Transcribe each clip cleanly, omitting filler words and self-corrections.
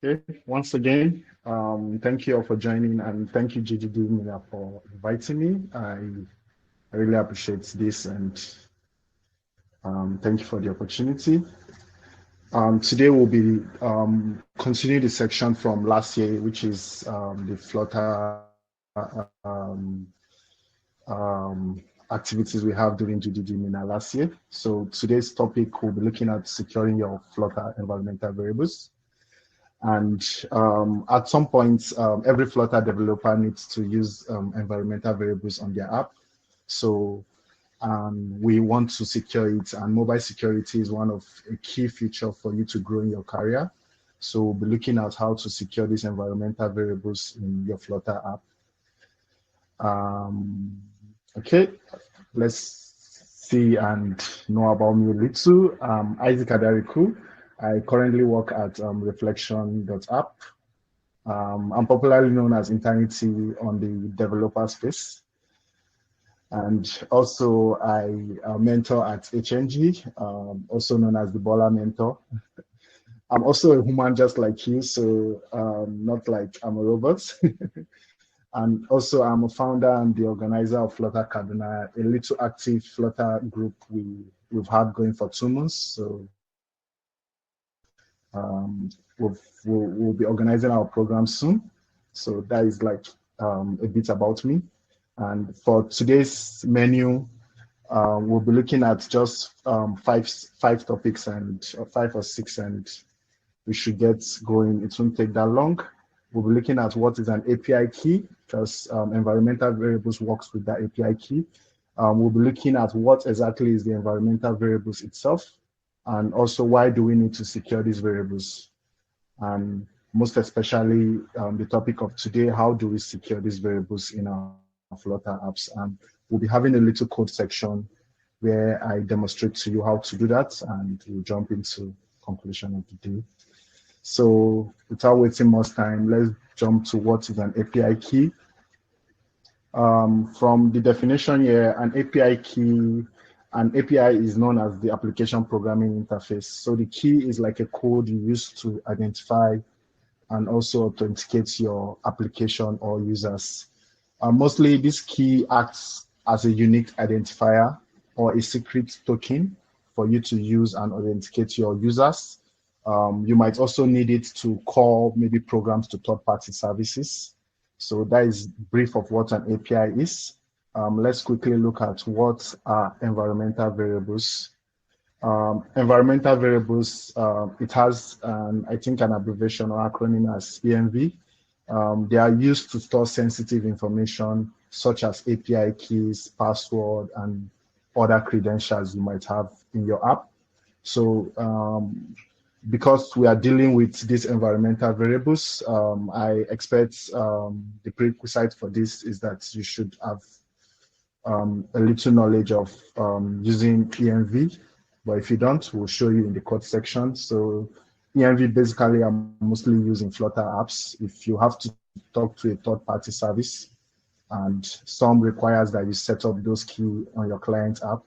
Okay, once again, thank you all for joining and thank you, JGD Mina, for inviting me. I really appreciate this and thank you for the opportunity. Today we'll be continuing the section from last year, which is the Flutter activities we have during GDD Mina last year. So today's topic, we'll be looking at securing your Flutter environmental variables. And at some point, every Flutter developer needs to use environmental variables on their app. So we want to secure it, and mobile security is one of a key feature for you to grow in your career. So we'll be looking at how to secure these environmental variables in your Flutter app. Okay, let's see and know about me a little. Isaac Adariku. I currently work at reflection.app. I'm popularly known as Eternity on the developer space. And also I mentor at HNG, also known as the Bola Mentor. I'm also a human just like you, so not like I'm a robot. And also I'm a founder and the organizer of Flutter Kaduna, a little active Flutter group we've had going for 2 months. So we'll be organizing our program soon. So that is like a bit about me. And for today's menu, we'll be looking at just five topics and 5 or 6, and we should get going. It won't take that long. We'll be looking at what is an API key, because environmental variables works with that API key. We'll be looking at what exactly is the environmental variables itself, and also why do we need to secure these variables? And most especially the topic of today, how do we secure these variables in our Flutter apps? And we'll be having a little code section where I demonstrate to you how to do that, and we'll jump into conclusion of the day. So without wasting much time, let's jump to what is an API key. From the definition here, an API is known as the application programming interface. So the key is like a code you use to identify and also authenticate your application or users. Mostly this key acts as a unique identifier or a secret token for you to use and authenticate your users. You might also need it to call maybe programs to third-party services. So that is brief of what an API is. Let's quickly look at what are environmental variables. Environmental variables, it has, I think, an abbreviation or acronym as ENV. They are used to store sensitive information such as API keys, password, and other credentials you might have in your app. So because we are dealing with these environmental variables, I expect the prerequisite for this is that you should have a little knowledge of using ENV. But if you don't, we'll show you in the code section. So ENV basically are mostly used in Flutter apps. If you have to talk to a third-party service, and some requires that you set up those keys on your client app.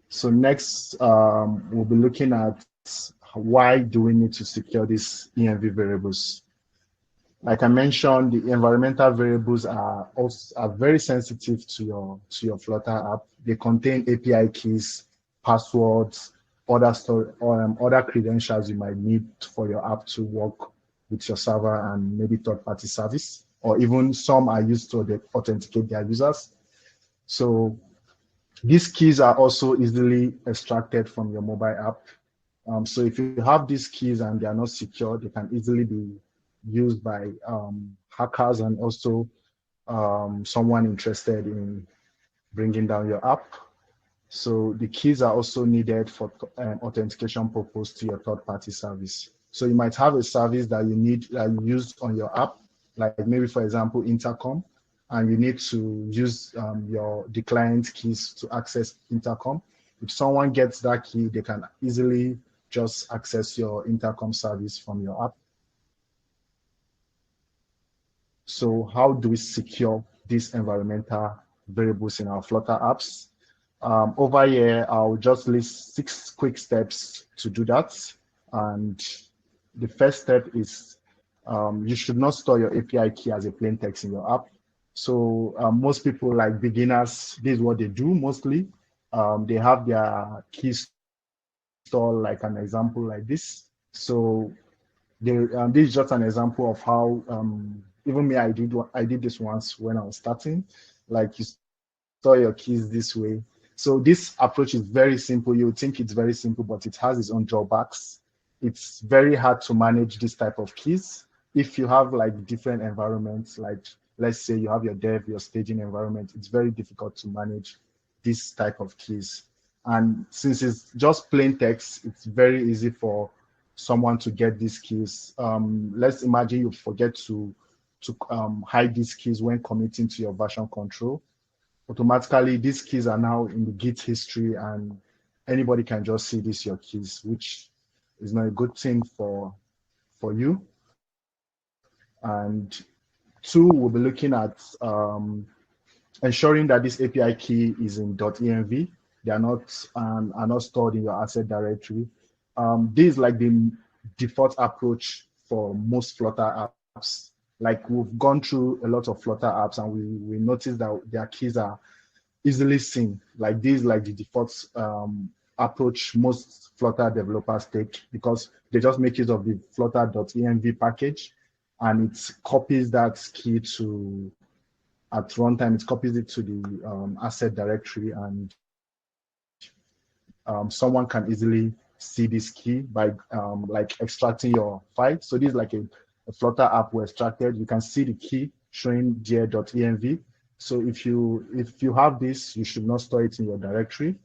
So next, we'll be looking at why do we need to secure these ENV variables. Like I mentioned, the environmental variables are very sensitive to your Flutter app. They contain API keys, passwords, other credentials you might need for your app to work with your server and maybe third-party service, or even some are used to authenticate their users. So these keys are also easily extracted from your mobile app. So if you have these keys and they are not secure, they can easily be used by hackers and also someone interested in bringing down your app. So the keys are also needed for authentication purpose to your third-party service. So you might have a service that you need that you use on your app, like maybe for example Intercom, and you need to use the client keys to access Intercom. If someone gets that key, they can easily just access your Intercom service from your app. So how do we secure these environmental variables in our Flutter apps? Over here, I'll just list 6 quick steps to do that. And the first step is you should not store your API key as a plain text in your app. So most people, like beginners, this is what they do mostly. They have their keys stored like an example like this. So this is just an example of how even me, I did this once when I was starting. Like you store your keys this way. So this approach is very simple. You would think it's very simple, but it has its own drawbacks. It's very hard to manage this type of keys. If you have like different environments, like let's say you have your dev, your staging environment, it's very difficult to manage this type of keys. And since it's just plain text, it's very easy for someone to get these keys. Let's imagine you forget to hide these keys when committing to your version control. Automatically, these keys are now in the Git history, and anybody can just see these your keys, which is not a good thing for you. And two, we'll be looking at ensuring that this API key is in .env. They are not stored in your asset directory. This is like the default approach for most Flutter apps. Like we've gone through a lot of Flutter apps, and we noticed that their keys are easily seen. Like this, like the default approach most Flutter developers take, because they just make use of the flutter.env package, and it copies that key to at runtime. It copies it to the asset directory, and someone can easily see this key by like extracting your file. So this is like a Flutter app we extracted. You can see the key showing there.env. So if you have this, you should not store it in your directory.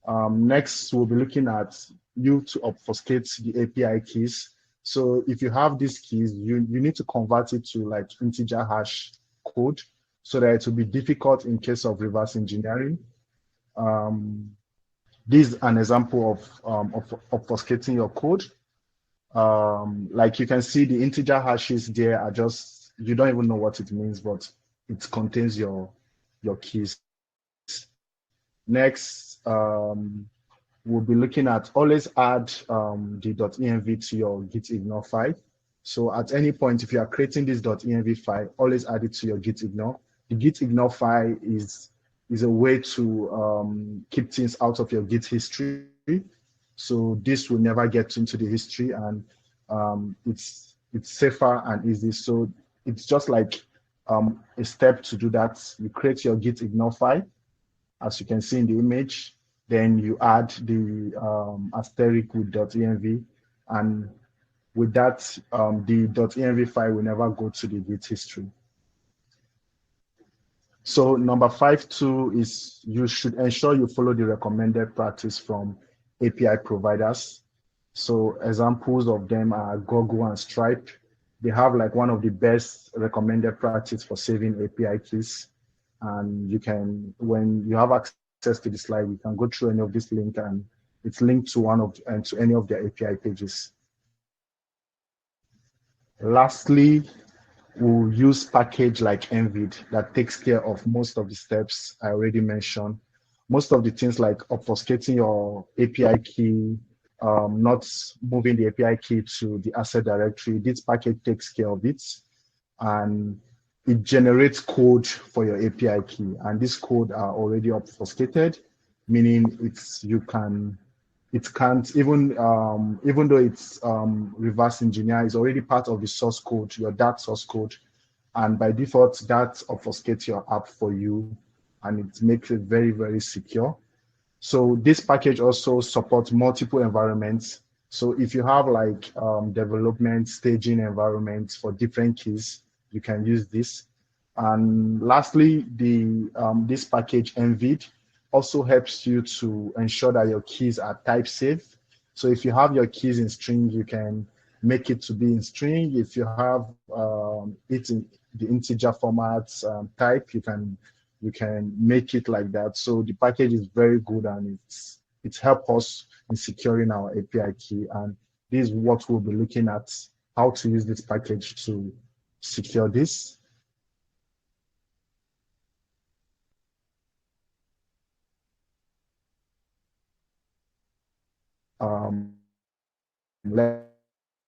Next, we'll be looking at you to obfuscate the API keys. So if you have these keys, you need to convert it to like integer hash code so that it will be difficult in case of reverse engineering. This is an example of obfuscating your code. Like you can see the integer hashes there are just, you don't even know what it means, but it contains your keys. Next, we'll be looking at always add the .env to your git ignore file. So at any point, if you are creating this .env file, always add it to your git ignore. The git ignore file is a way to keep things out of your git history. So this will never get into the history, and it's safer and easy. So it's just like a step to do that. You create your git ignore file, as you can see in the image. Then you add the asterisk with .env, and with that, the .env file will never go to the git history. So number 5.2 is you should ensure you follow the recommended practice from API providers. So examples of them are Google and Stripe. They have like one of the best recommended practice for saving API keys. And you can, when you have access to the slide, you can go through any of this link, and it's linked to to any of their API pages. Lastly, we'll use package like envied that takes care of most of the steps I already mentioned. Most of the things like obfuscating your API key, not moving the API key to the asset directory. This package takes care of it, and it generates code for your API key. And this code are already obfuscated, meaning it can't even though it's reverse engineer, is already part of the source code, your that source code, and by default that obfuscates your app for you, and it makes it very, very secure. So this package also supports multiple environments. So if you have like development, staging environments for different keys, you can use this. And lastly, this package envied also helps you to ensure that your keys are type safe. So if you have your keys in string, you can make it to be in string. If you have it in the integer format type, you can make it like that. So the package is very good, and it's helped us in securing our API key. And this is what we'll be looking at, how to use this package to secure this. Let's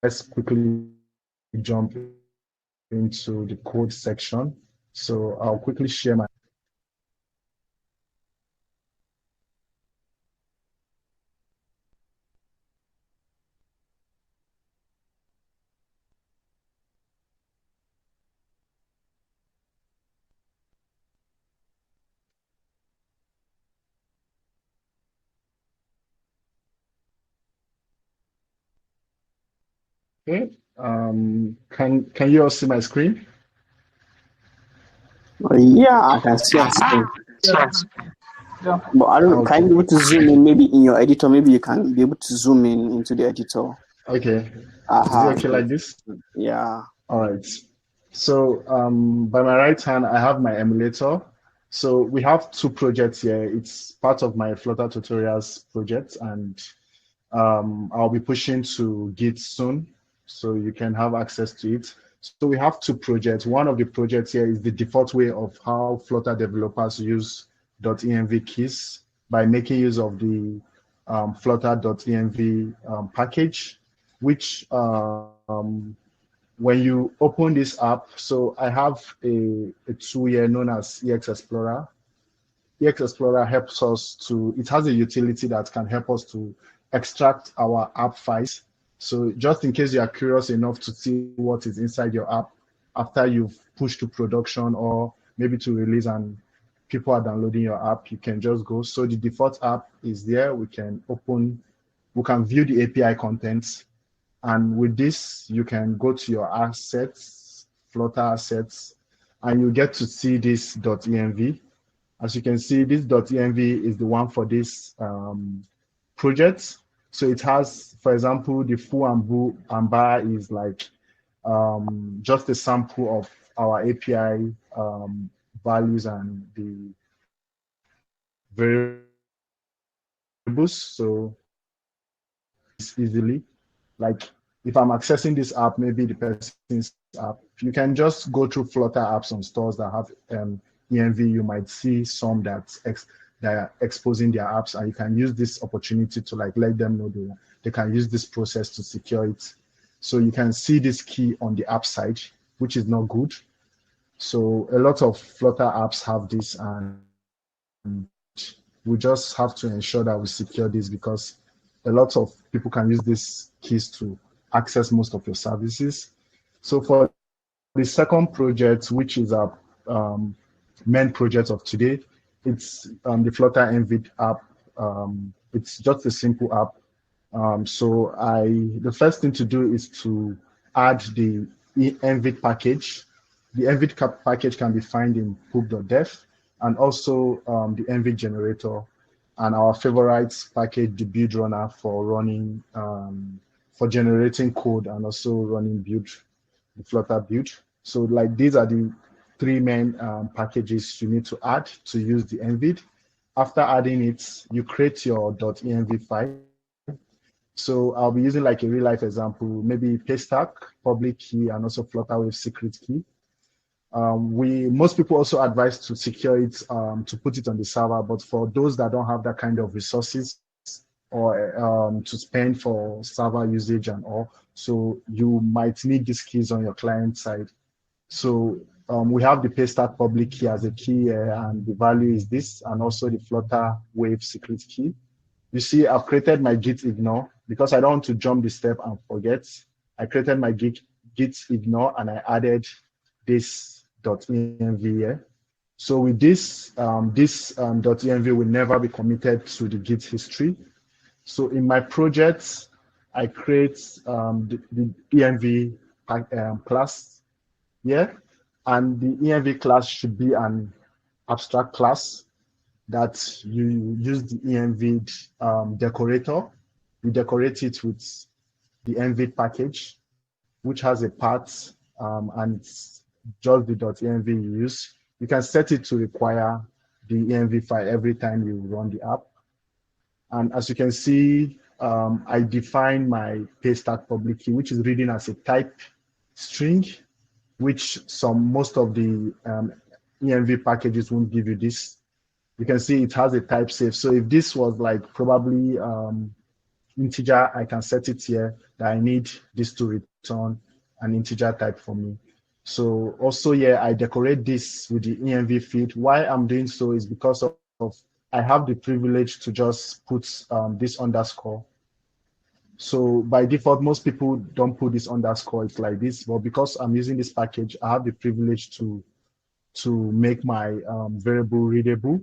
let's quickly jump into the code section. So I'll quickly share my. Okay. Can you all see my screen? Yeah, I can see your screen. But I don't. Can you be able to zoom in? Maybe in your editor, maybe you can be able to zoom in into the editor. Okay. Is it Aha. okay like this? Yeah. All right. So by my right hand, I have my emulator. So we have two projects here. It's part of my Flutter tutorials project, and I'll be pushing to Git soon, so you can have access to it. So we have two projects. One of the projects here is the default way of how Flutter developers use .env keys by making use of the flutter.env package, which when you open this app, so I have a tool here known as EX Explorer. EX Explorer helps us to, it has a utility that can help us to extract our app files. So just in case you are curious enough to see what is inside your app after you've pushed to production or maybe to release and people are downloading your app, you can just go. So the default app is there. We can view the API contents. And with this, you can go to your assets, Flutter assets, and you get to see this .env. As you can see, this .env is the one for this project. So it has, for example, the full and bar is like just a sample of our API values and the variables. So it's easily like if I'm accessing this app, maybe the person's app, you can just go through Flutter apps on stores that have env. You might see some that are exposing their apps, and you can use this opportunity to like let them know they can use this process to secure it. So you can see this key on the app side, which is not good. So a lot of Flutter apps have this, and we just have to ensure that we secure this because a lot of people can use these keys to access most of your services. So for the second project, which is our main project of today, it's the Flutter envied app. It's just a simple app. So the first thing to do is to add the envied package. The envied package can be found in poop.dev and also the envied generator and our favorite package, the build runner for running, for generating code and also running build, the Flutter build. So like these are the three main packages you need to add to use the envied. After adding it, you create your .env file. So I'll be using like a real life example, maybe paystack, public key, and also Flutter with secret key. Most people also advise to secure it, to put it on the server, but for those that don't have that kind of resources or to spend for server usage and all, so you might need these keys on your client side. So we have the paystack public key as a key, and the value is this, and also the Flutter Wave secret key. You see, I've created my git ignore because I don't want to jump the step and forget. I created my git ignore and I added this .env here. So with this, .env will never be committed to the git history. So in my project, I create the env class here, and the env class should be an abstract class that you use the envied decorator. You decorate it with the envied package, which has a path and it's just the .env you use. You can set it to require the env file every time you run the app. And as you can see, I define my paystack public key, which is reading as a type string, which most of the env packages won't give you this. You can see it has a type safe. So if this was like probably integer, I can set it here that I need this to return an integer type for me. So also, yeah, I decorate this with the env field. Why I'm doing so is because of I have the privilege to just put this underscore. So by default, most people don't put this underscore. It's like this, but because I'm using this package, I have the privilege to make my variable readable.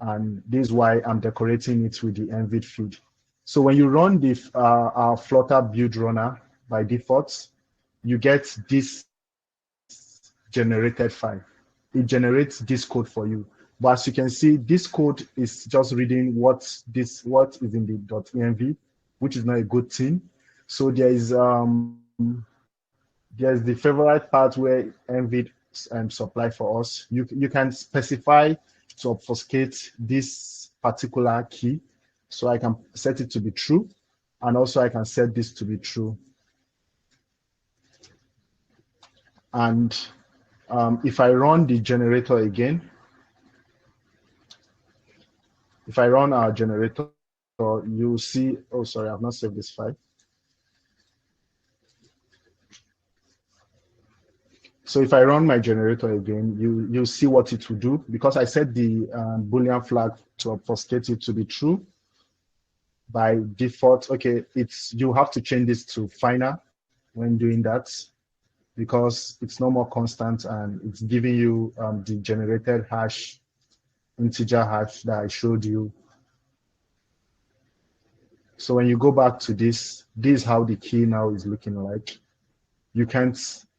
And this is why I'm decorating it with the envid field. So when you run the our Flutter build runner by default, you get this generated file. It generates this code for you. But as you can see, this code is just reading what is in the .env, which is not a good thing. So there's the favorite part where envid supply for us. You can specify to obfuscate this particular key. So I can set it to be true, and also I can set this to be true. And if I run the generator again, if I run our generator, you'll see, oh, sorry, I've not saved this file. So if I run my generator again, you'll see what it will do, because I set the Boolean flag to obfuscate it to be true. By default, okay, you have to change this to final when doing that, because it's no more constant and it's giving you the generated hash, integer hash that I showed you. So when you go back to this is how the key now is looking like.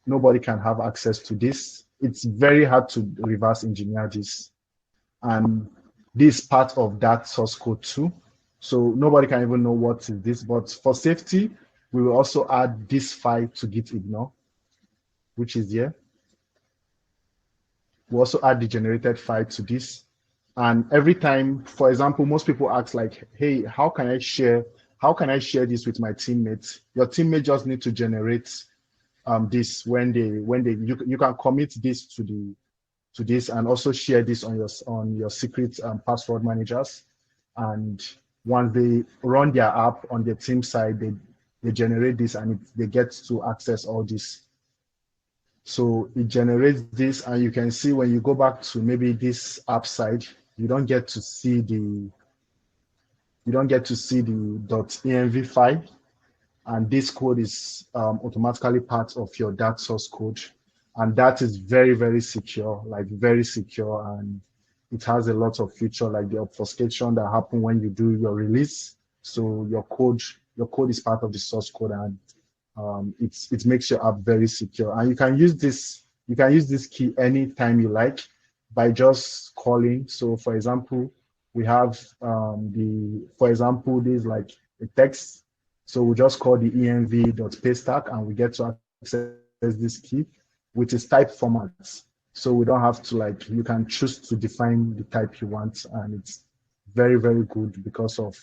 Nobody can have access to this. It's very hard to reverse engineer this. And this is part of that source code too. So nobody can even know what is this, but for safety, we will also add this file to git ignore, which is here. We'll also add the generated file to this. And every time, for example, most people ask like, hey, how can I share this with my teammates? Your teammate just need to generate this when you can commit this to this, and also share this on your secret password managers. And once they run their app on the team side, they generate this, and they get to access all this. So it generates this, and you can see when you go back to maybe this app side, you don't get to see the .env file, and this code is automatically part of your that source code, and that is very, very secure, like very secure, and it has a lot of feature like the obfuscation that happen when you do your release. So your code is part of the source code, and it makes your app very secure. And you can use this key anytime you like by just calling. So for example, we have for example, this like a text. So we just call the env.paystack, and we get to access this key with its type formats. So we don't have to you can choose to define the type you want, and it's very, very good because of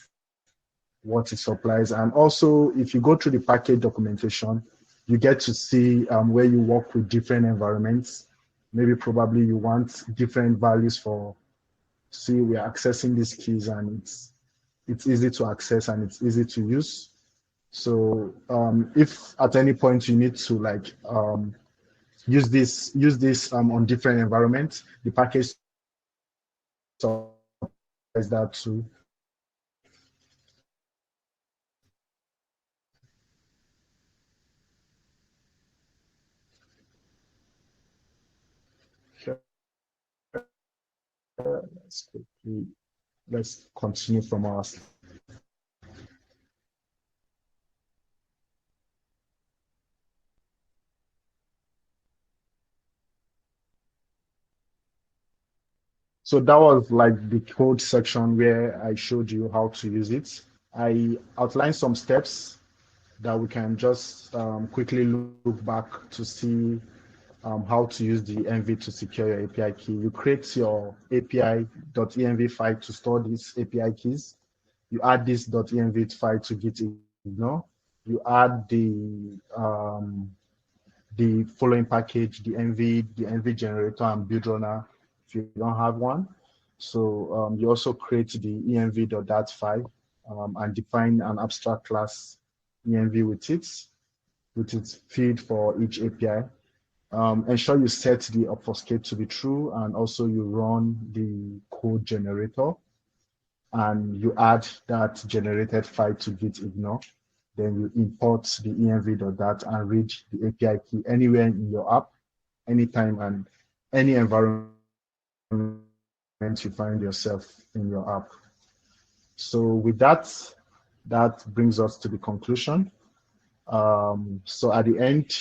what it supplies. And also, if you go through the package documentation, you get to see where you work with different environments. Maybe probably you want different values for, see, we are accessing these keys, and it's easy to access and it's easy to use. So if at any point you need to use this on different environments, the package supplies that too. Let's continue from our slide. So that was like the code section where I showed you how to use it. I outlined some steps that we can just quickly look back to see how to use the env to secure your API key. You create your API.env file to store these API keys. You add this .env file to git ignore. You add the following package, the env generator and build runner if you don't have one. So you also create the env.dat file, and define an abstract class env with its feed for each API. Ensure you set the obfuscate to be true, and also you run the code generator, and you add that generated file to git ignore. Then you import the env.dat and read the API key anywhere in your app, anytime and any environment you find yourself in your app. So with that, that brings us to the conclusion. So at the end,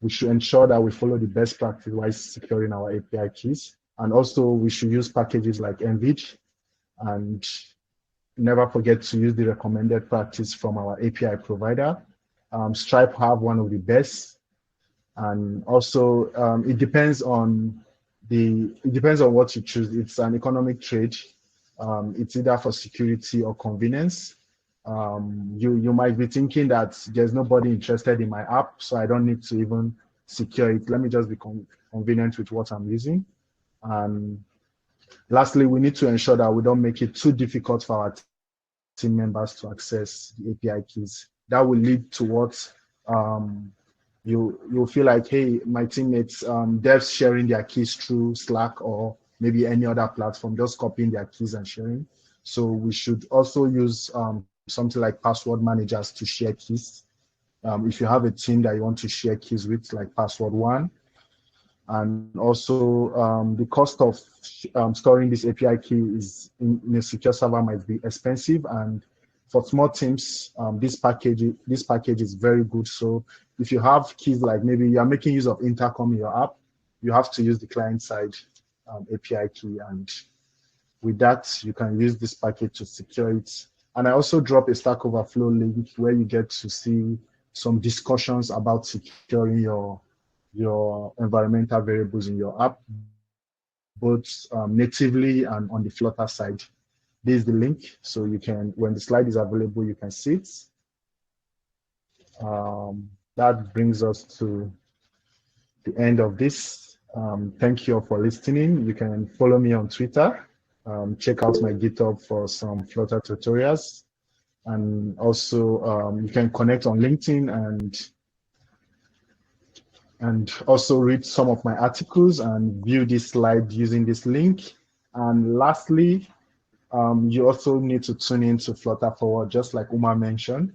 we should ensure that we follow the best practice while securing our API keys. And also we should use packages like envied, and never forget to use the recommended practice from our API provider. Stripe have one of the best. And also it depends on what you choose. It's an economic trade. It's either for security or convenience. You might be thinking that there's nobody interested in my app, so I don't need to even secure it. Let me just be convenient with what I'm using. And lastly, we need to ensure that we don't make it too difficult for our team members to access the API keys. That will lead to what you'll feel like, hey, my teammates, devs sharing their keys through Slack or maybe any other platform, just copying their keys and sharing. So we should also use something like password managers to share keys. If you have a team that you want to share keys with, like password one. And also the cost of storing this API key is in a secure server might be expensive, and for small teams, this package is very good. So if you have keys, like maybe you are making use of intercom in your app, you have to use the client side API key, and with that you can use this package to secure it. And I also drop a Stack Overflow link where you get to see some discussions about securing your environmental variables in your app, both natively and on the Flutter side. This is the link, so you can, when the slide is available, you can see it. That brings us to the end of this. Thank you all for listening. You can follow me on Twitter. Check out my GitHub for some Flutter tutorials. And also you can connect on LinkedIn and also read some of my articles and view this slide using this link. And lastly, you also need to tune in to Flutter Forward, just like Umar mentioned.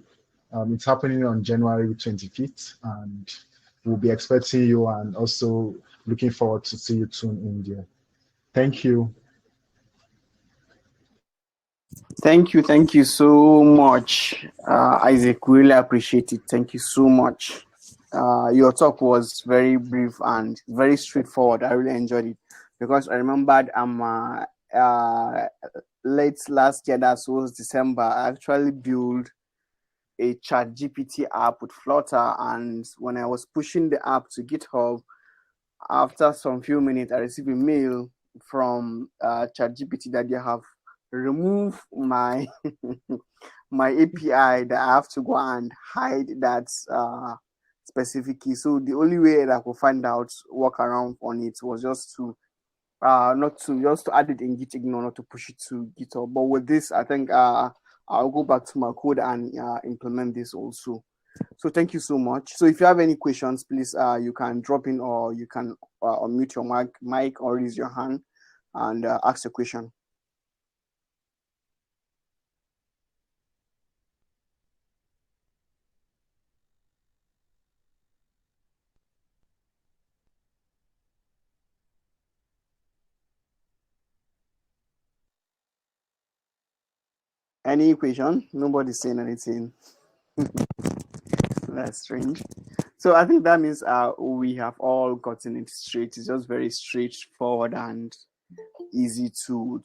It's happening on January 25th, and we'll be expecting you, and also looking forward to see you tune in there. Thank you. Thank you so much, Isaac. Really appreciate it. Thank you so much. Your talk was very brief and very straightforward. I really enjoyed it because I remembered late last year, that was December, I actually built a ChatGPT app with Flutter, and when I was pushing the app to GitHub, after some few minutes, I received a mail from ChatGPT that they have removed my my API, that I have to go and hide that specific key. So the only way that I could find out workaround on it was just to just to add it in git ignore, not to push it to GitHub. But with this, I think I'll go back to my code and implement this also. So thank you so much. So if you have any questions, please you can drop in, or you can unmute your mic or raise your hand and ask a question. Any question? Nobody's saying anything. That's strange. So I think that means we have all gotten it straight. It's just very straightforward and easy to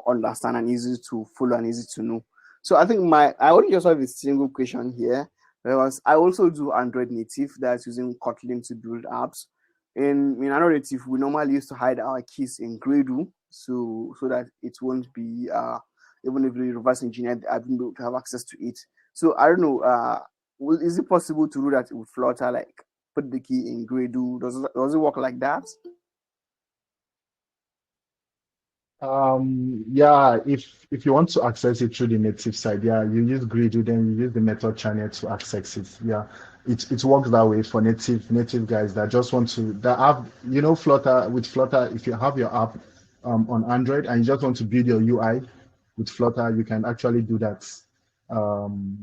understand, and easy to follow, and easy to know. So I think I only just have a single question here, because I also do Android native, that's using Kotlin to build apps. In Android native, we normally used to hide our keys in Gradle, so that it won't be even if we reverse engineer, I won't be able to have access to it. So I don't know, is it possible to do that with Flutter, like put the key in Gradle? Does it work like that? Yeah, if you want to access it through the native side, yeah, you use Grid, then you use the method channel to access it. Yeah, it works that way for native guys that just want to that have Flutter with Flutter. If you have your app on Android and you just want to build your UI with Flutter, you can actually do that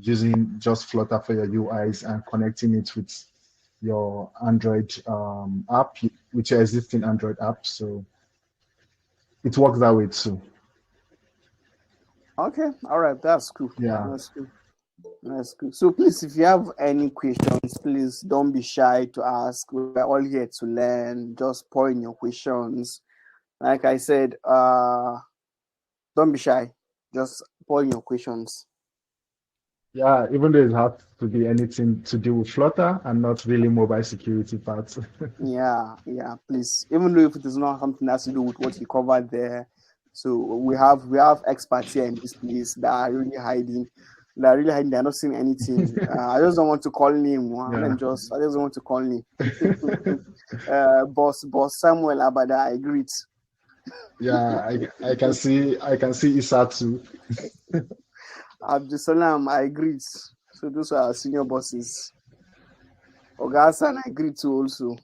using just Flutter for your UIs and connecting it with your Android app, with your existing Android app. So it works that way too. Okay, all right, that's cool. Yeah. That's cool. That's good. So please, if you have any questions, please don't be shy to ask. We're all here to learn. Just pour in your questions. Like I said, don't be shy. Just pour in your questions. Yeah, even though it has to be anything to do with Flutter and not really mobile security parts. Yeah, please. Even though if it is not something that has to do with what you covered there, so we have experts here in this place that are really hiding. They're not saying anything. I just don't want to call name. Yeah. I just don't want to call name. Boss Samuel Abada, I greet. Yeah, I can see Issa too. Abdusalam, I greet. So those are our senior bosses. Oga Hassan, I greet too also.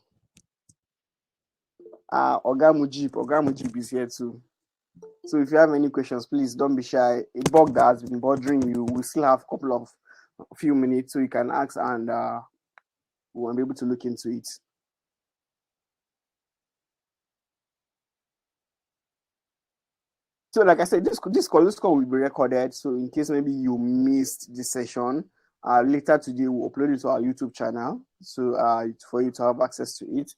Oga Mujib is here too. So if you have any questions, please don't be shy. A bug that has been bothering you, we still have a few minutes so you can ask and we'll be able to look into it. So like I said, this call will be recorded. So in case maybe you missed this session, later today we'll upload it to our YouTube channel. So for you to have access to it.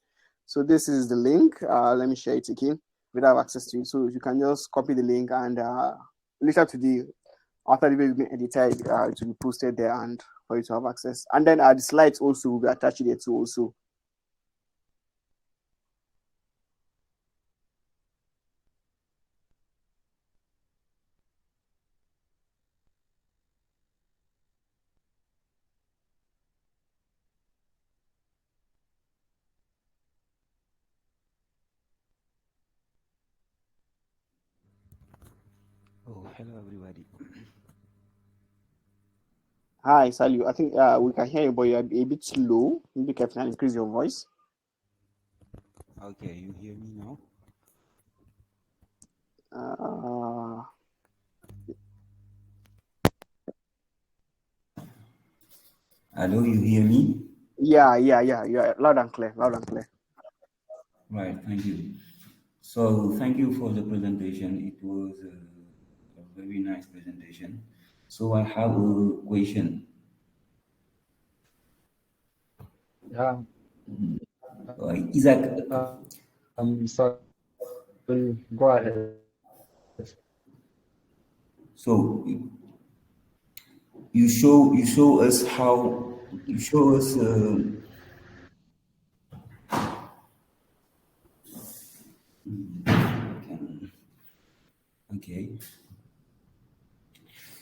So this is the link. Let me share it again. We have access to it. So you can just copy the link and later today, after the video has been edited, it will be posted there and for you to have access. And then the slides also will be attached there too also. Oh, hello everybody. Hi, Salu. I think we can hear you, but you're a bit low. Maybe you can increase your voice. Okay, you hear me now? Uh, Hello, you hear me? yeah. Loud and clear, loud and clear. Right, thank you. So, thank you for the presentation. It was a very nice presentation. So, I have a question. Yeah. Isaac, Sorry, go ahead. so you show us how you show us okay.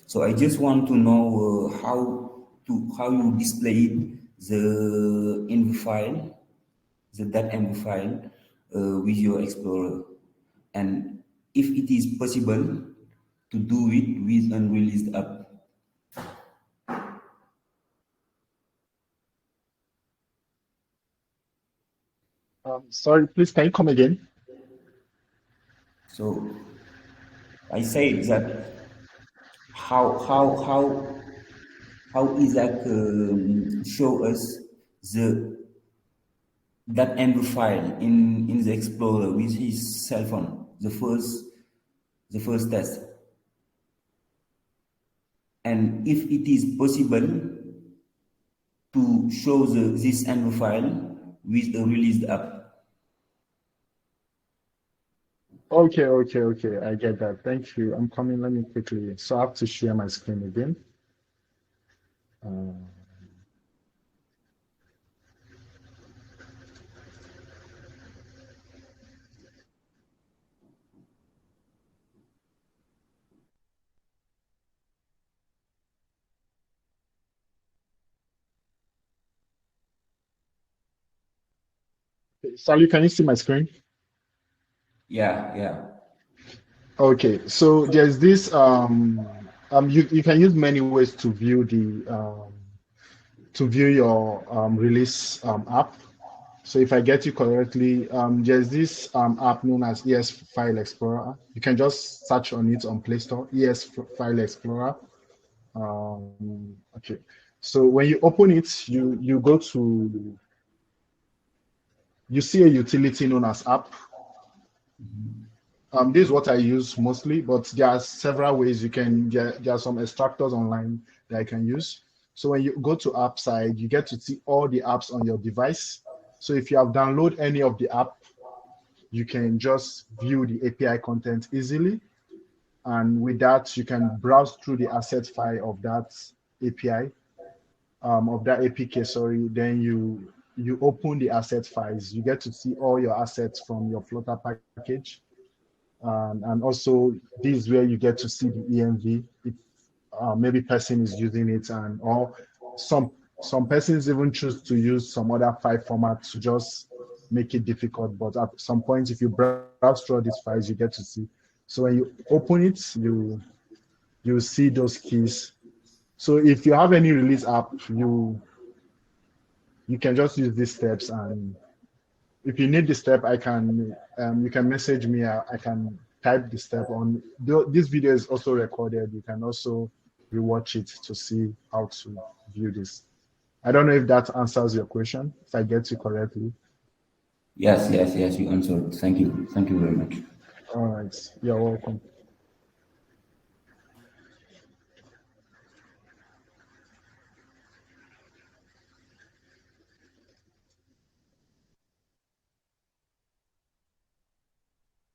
So I just want to know how you display the env file, the .env file with your Explorer, and if it is possible to do it with unreleased app. Sorry, please can you come again? So I said that how how how how Isaac show us the that env file in the Explorer with his cell phone, the first test. And if it is possible to show this env file with a released app. Okay. I get that. Thank you. I'm coming. Let me quickly. So I have to share my screen again. Uh, Sally, can you see my screen? Yeah, yeah. Okay, so there's this you can use many ways to view your release app. So if I get you correctly, there's this app known as ES File Explorer. You can just search on it on Play Store, ES File Explorer. Okay, so when you open it, you go to you see a utility known as app. This is what I use mostly, but there are several ways you can. There are some extractors online that I can use. So when you go to app side, you get to see all the apps on your device. So if you have downloaded any of the app, you can just view the API content easily. And with that, you can browse through the asset file of that API, of that APK, sorry. Then you open the asset files. You get to see all your assets from your Flutter package. And also, this is where you get to see the env if maybe person is using it, and or some some persons even choose to use some other file format to just make it difficult. But at some point, if you browse through these files, you get to see. So when you open it, you see those keys. So if you have any release app, you can just use these steps. And if you need the step, I can you can message me. I can type the step on. This video is also recorded. You can also rewatch it to see how to view this. I don't know if that answers your question, if I get you correctly. Yes, yes, yes, you answered. Thank you very much. All right, you're welcome.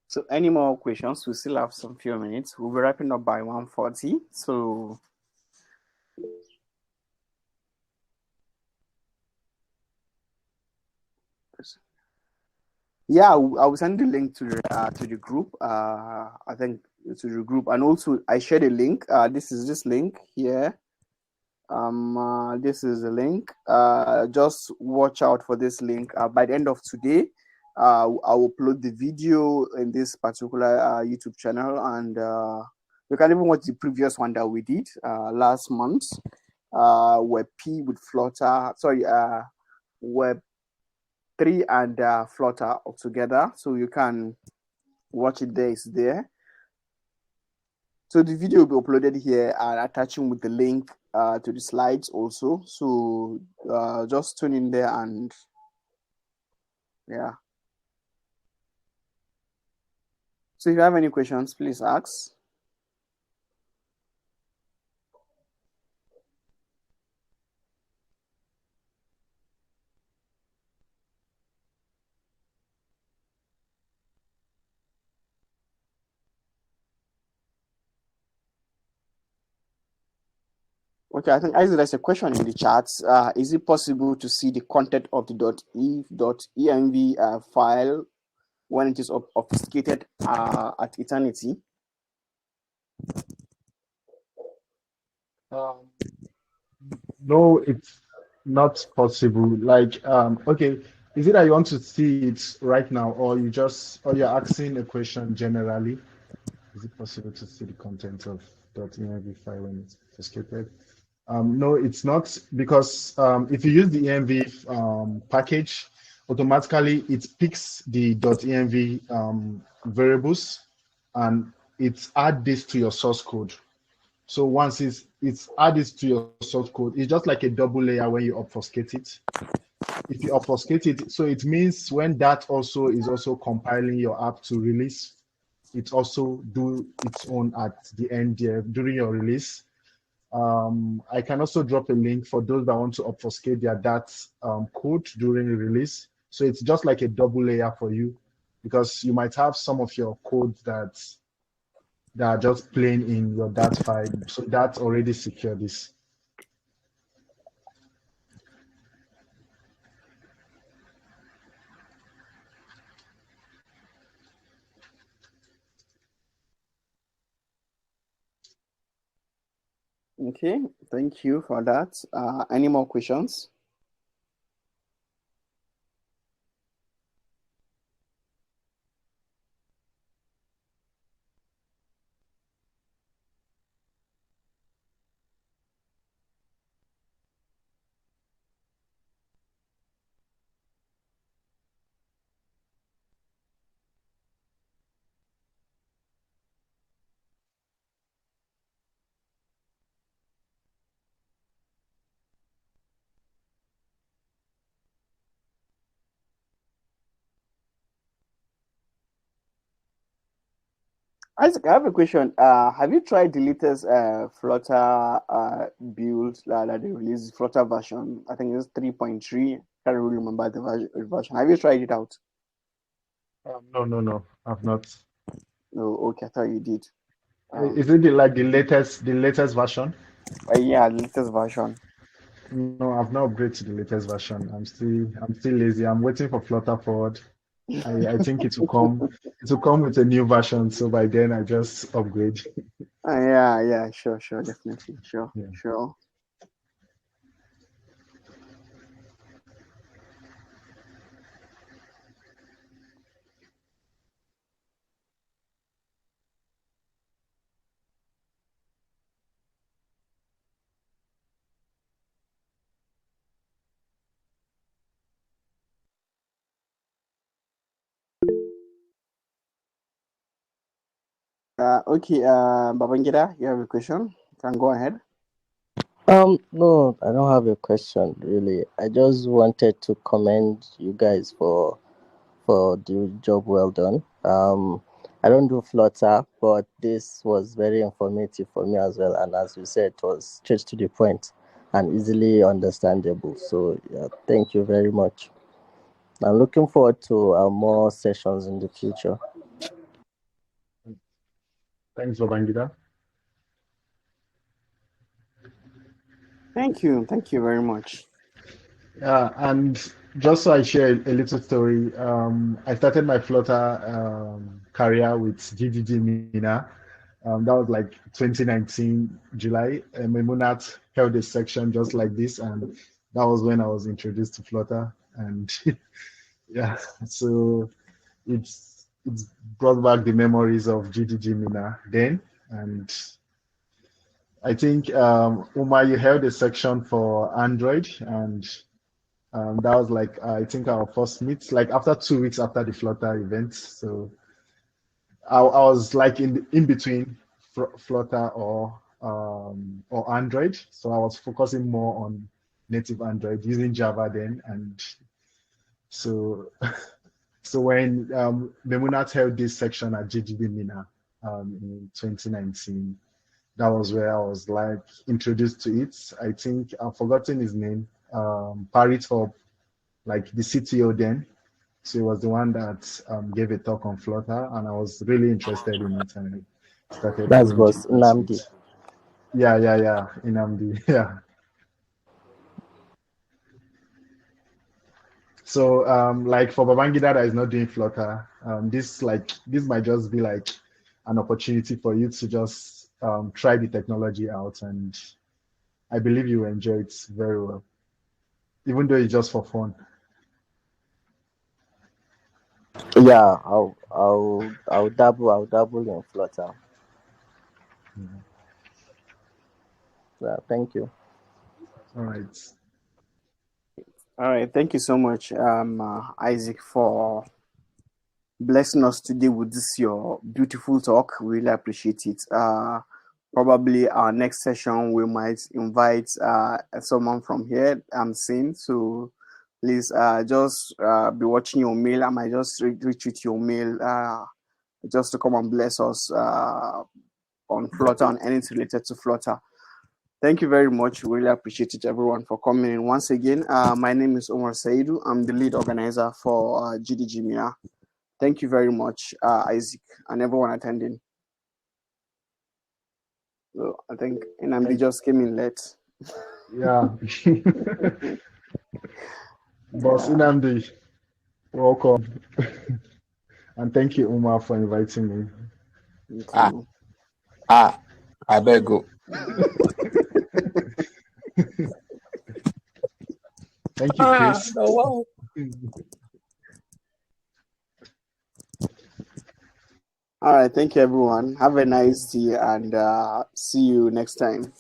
So any more questions? We still have some few minutes. We'll be wrapping up by 1:40. So yeah, I will send the link to the group. I think to the group, and also I shared a link. This is this link here. This is the link. Just watch out for this link. By the end of today, I will upload the video in this particular YouTube channel, and you can even watch the previous one that we did last month. Web P with Flutter. Sorry, Web 3 and Flutter together. So you can watch it there. It's there. So the video will be uploaded here and attaching with the link to the slides also. So just tune in there and yeah. So if you have any questions, please ask. Okay, I think there's a question in the chat. Is it possible to see the content of the .env file when it is obfuscated at eternity? No, it's not possible. Like, okay, is it that you want to see it right now, or you're asking a question generally? Is it possible to see the content of .env file when it's obfuscated? No, it's not, because if you use the env package, automatically it picks the .env variables, and it adds this to your source code. So once it's added to your source code, it's just like a double layer when you obfuscate it. If you obfuscate it, so it means when that also is also compiling your app to release, it also do its own at the end there during your release. I can also drop a link for those that want to obfuscate their that code during the release. So it's just like a double layer for you, because you might have some of your code that are just plain in your dat file. So that already secure this. Okay, thank you for that. Any more questions? Isaac, I have a question. Have you tried the latest Flutter build that they released, Flutter version? I think it's 3.3. Can't really remember the version. Have you tried it out? No, I've not. No, okay, I thought you did. Is it like the latest version? Yeah, the latest version. No, I've not upgraded to the latest version. I'm still lazy. I'm waiting for Flutter Forward. I think it will come with a new version. So by then I just upgrade. Yeah, sure, definitely, sure, Yeah. sure. Okay, Babangida, you have a question? You can go ahead. No, I don't have a question really. I just wanted to commend you guys for the job well done. I don't do Flutter, but this was very informative for me as well. And as you said, it was straight to the point and easily understandable. So yeah, thank you very much. I'm looking forward to more sessions in the future. Thanks, Babangida. Thank you very much. Yeah, and just so I share a little story, I started my Flutter career with GDG Mina. That was like 2019 July. Memunat held a section just like this, and that was when I was introduced to Flutter. And yeah, so it's brought back the memories of GDG Mina then. And I think Uma, you held a section for Android, and that was like I think our first meet, like after 2 weeks after the Flutter event. So I was like in between Flutter or Android. So I was focusing more on native Android using Java then, and so so when Memunat held this section at GGB Mina in 2019, that was where I was like introduced to it. I think I've forgotten his name. Parit, like the CTO then. So he was the one that gave a talk on Flutter, and I was really interested in it, and I started That going was deep into Namdi. it. Yeah, in Amdi, yeah. So like for Babangida that is not doing Flutter, this might just be like an opportunity for you to just try the technology out, and I believe you will enjoy it very well, even though it's just for fun. Yeah, I'll dabble in Flutter. Mhm. Yeah, thank you. All right. All right, thank you so much, Isaac, for blessing us today with this your beautiful talk. We really appreciate it. Probably our next session we might invite someone from here. I'm seeing, so please just be watching your mail. I might just reach with your mail just to come and bless us on Flutter and anything related to Flutter. Thank you very much. We really appreciate it, everyone, for coming in. Once again, my name is Omar Saidu. I'm the lead organizer for GDG Mina. Thank you very much, Isaac, and everyone attending. So I think Inamdi just came in late. Yeah. Boss Inamdi, welcome. And thank you, Umar, for inviting me. Thank you. I better go. Thank you, Chris. No, wow. All right. Thank you, everyone. Have a nice day and see you next time.